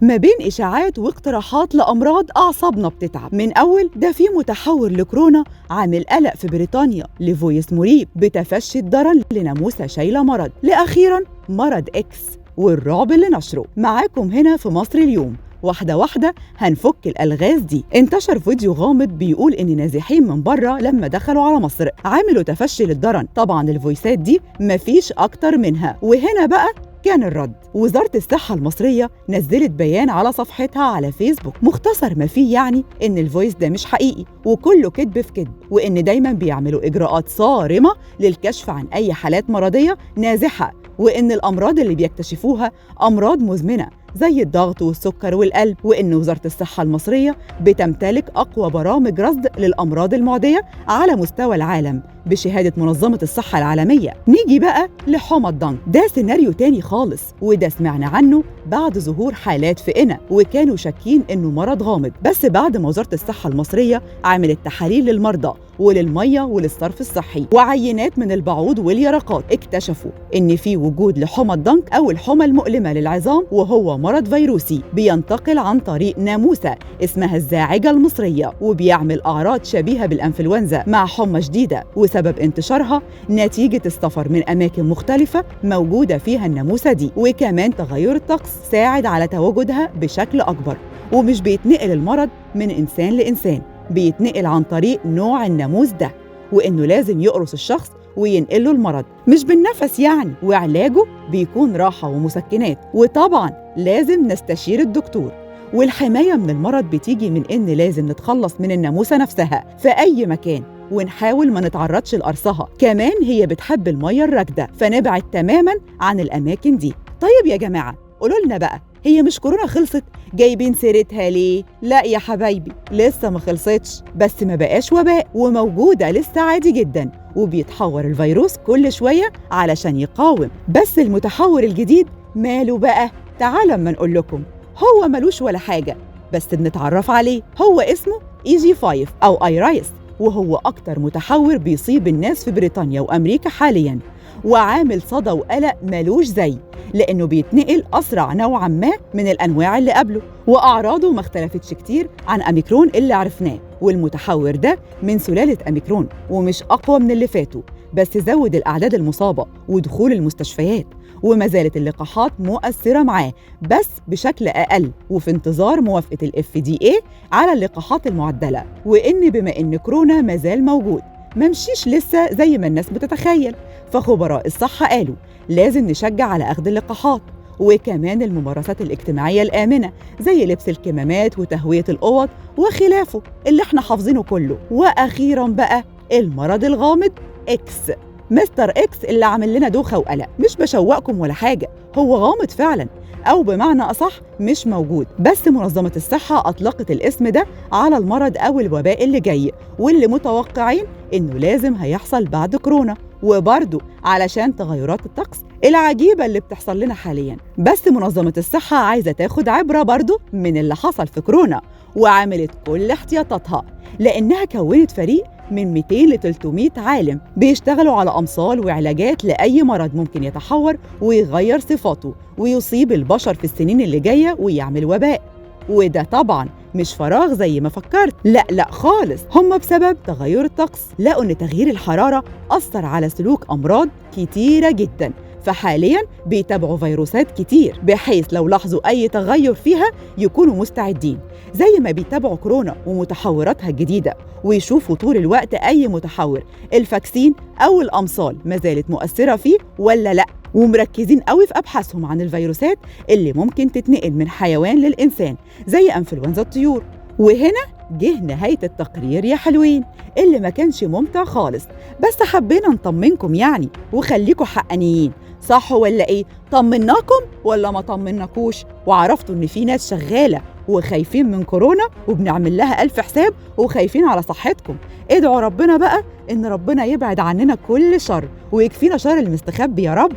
ما بين إشاعات واقتراحات لأمراض أعصابنا بتتعب. من أول ده في متحور لكورونا عامل قلق في بريطانيا، لفويس مريب بتفشي الضرن لناموسة شايلة مرض، لأخيراً مرض إكس والرعب اللي نشره. معاكم هنا في مصر اليوم، واحدة واحدة هنفك الألغاز دي. انتشر فيديو غامض بيقول إن نازحين من بره لما دخلوا على مصر عملوا تفشي للضرن. طبعاً الفويسات دي مفيش أكتر منها. وهنا بقى كان الرد. وزارة الصحة المصرية نزلت بيان على صفحتها على فيسبوك، مختصر ما فيه يعني إن الفويس ده مش حقيقي وكله كذب في كذب، وإن دايماً بيعملوا إجراءات صارمة للكشف عن أي حالات مرضية نازحة، وإن الأمراض اللي بيكتشفوها أمراض مزمنة زي الضغط والسكر والقلب، وإن وزارة الصحة المصرية بتمتلك أقوى برامج رصد للأمراض المعدية على مستوى العالم بشهادة منظمة الصحة العالمية. نيجي بقى لحمى الضنك، ده سيناريو تاني خالص، وده سمعنا عنه بعد ظهور حالات في قنا وكانوا شاكين إنه مرض غامض، بس بعد ما وزارة الصحة المصرية عملت تحاليل للمرضى وللمية وللصرف الصحي وعينات من البعوض واليرقات، اكتشفوا إن في وجود لحمى الضنك أو الحمى المؤلمة للعظام، وهو مرض فيروسي بينتقل عن طريق ناموسة اسمها الزاعجة المصرية، وبيعمل أعراض شبيهة بالإنفلونزا مع حمى شديدة، وسبب انتشارها نتيجة السفر من أماكن مختلفة موجودة فيها الناموسة دي، وكمان تغير الطقس ساعد على تواجدها بشكل أكبر. ومش بيتنقل المرض من إنسان لإنسان، بيتنقل عن طريق نوع الناموس ده، وإنه لازم يقرص الشخص وينقله المرض، مش بالنفس يعني، وعلاجه بيكون راحة ومسكنات، وطبعاً لازم نستشير الدكتور. والحماية من المرض بتيجي من إن لازم نتخلص من الناموسة نفسها في أي مكان ونحاول ما نتعرضش لقرصها. كمان هي بتحب المية الراكدة، فنبعد تماماً عن الأماكن دي. طيب يا جماعة قولوا لنا بقى، هي مش كورونا خلصت؟ جايبين سيرتها ليه؟ لا يا حبايبي، لسه ما خلصتش، بس ما بقاش وباء وموجودة لسه عادي جدا، وبيتحور الفيروس كل شوية علشان يقاوم. بس المتحور الجديد ماله بقى؟ تعالوا اما نقول لكم. هو ملوش ولا حاجة، بس بنتعرف عليه. هو اسمه EG5 أو ايرايس، وهو أكتر متحور بيصيب الناس في بريطانيا وأمريكا حالياً، وعامل صدى وقلق ملوش زي، لأنه بيتنقل أسرع نوعاً ما من الأنواع اللي قبله، وأعراضه ما اختلفتش كتير عن أميكرون اللي عرفناه. والمتحور ده من سلالة أميكرون ومش أقوى من اللي فاتوا، بس زود الأعداد المصابة ودخول المستشفيات، وما زالت اللقاحات مؤثرة معاه بس بشكل أقل، وفي انتظار موافقة الFDA على اللقاحات المعدلة. وإن بما إن كورونا مازال موجود ممشيش لسه زي ما الناس بتتخيل، فخبراء الصحة قالوا لازم نشجع على أخذ اللقاحات، وكمان الممارسات الاجتماعية الآمنة زي لبس الكمامات وتهوية الأوض وخلافه اللي احنا حافظينه كله. وأخيراً بقى المرض الغامض إكس، مستر إكس اللي عامل لنا دوخة وقلق. مش بشوقكم ولا حاجة، هو غامض فعلاً، أو بمعنى أصح مش موجود، بس منظمة الصحة أطلقت الاسم ده على المرض أو الوباء اللي جاي، واللي متوقعين إنه لازم هيحصل بعد كورونا، وبرضه علشان تغيرات الطقس العجيبة اللي بتحصل لنا حالياً. بس منظمة الصحة عايزة تاخد عبرة برضه من اللي حصل في كورونا، وعملت كل احتياطاتها، لأنها كونت فريق من 200 ل 300 عالم بيشتغلوا على أمصال وعلاجات لأي مرض ممكن يتحور ويغير صفاته ويصيب البشر في السنين اللي جاية ويعمل وباء. وده طبعاً مش فراغ زي ما فكرت، لا خالص، هم بسبب تغير الطقس لقوا إن تغيير الحرارة أثر على سلوك أمراض كتيرة جداً، فحالياً بيتابعوا فيروسات كتير بحيث لو لاحظوا أي تغير فيها يكونوا مستعدين، زي ما بيتابعوا كورونا ومتحوراتها الجديدة، ويشوفوا طول الوقت أي متحور الفاكسين أو الأمصال ما زالت مؤثرة فيه ولا لأ، ومركزين قوي في أبحاثهم عن الفيروسات اللي ممكن تتنقل من حيوان للإنسان زي أنفلونزا الطيور. وهنا جه نهاية التقرير يا حلوين، اللي ما كانش ممتع خالص، بس حبينا نطمنكم يعني وخليكم حقانيين. صح ولا ايه؟ طمناكم ولا ما طمناكوش؟ وعرفتوا ان في ناس شغالة وخايفين من كورونا وبنعمل لها ألف حساب وخايفين على صحتكم. ادعوا ربنا بقى ان ربنا يبعد عننا كل شر ويكفينا شر المستخبي يا رب.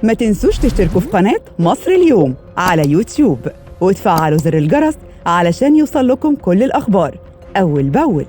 ما تنسوش تشتركوا في قناة مصر اليوم على يوتيوب وتفعلوا زر الجرس علشان يوصل لكم كل الأخبار أول بأول.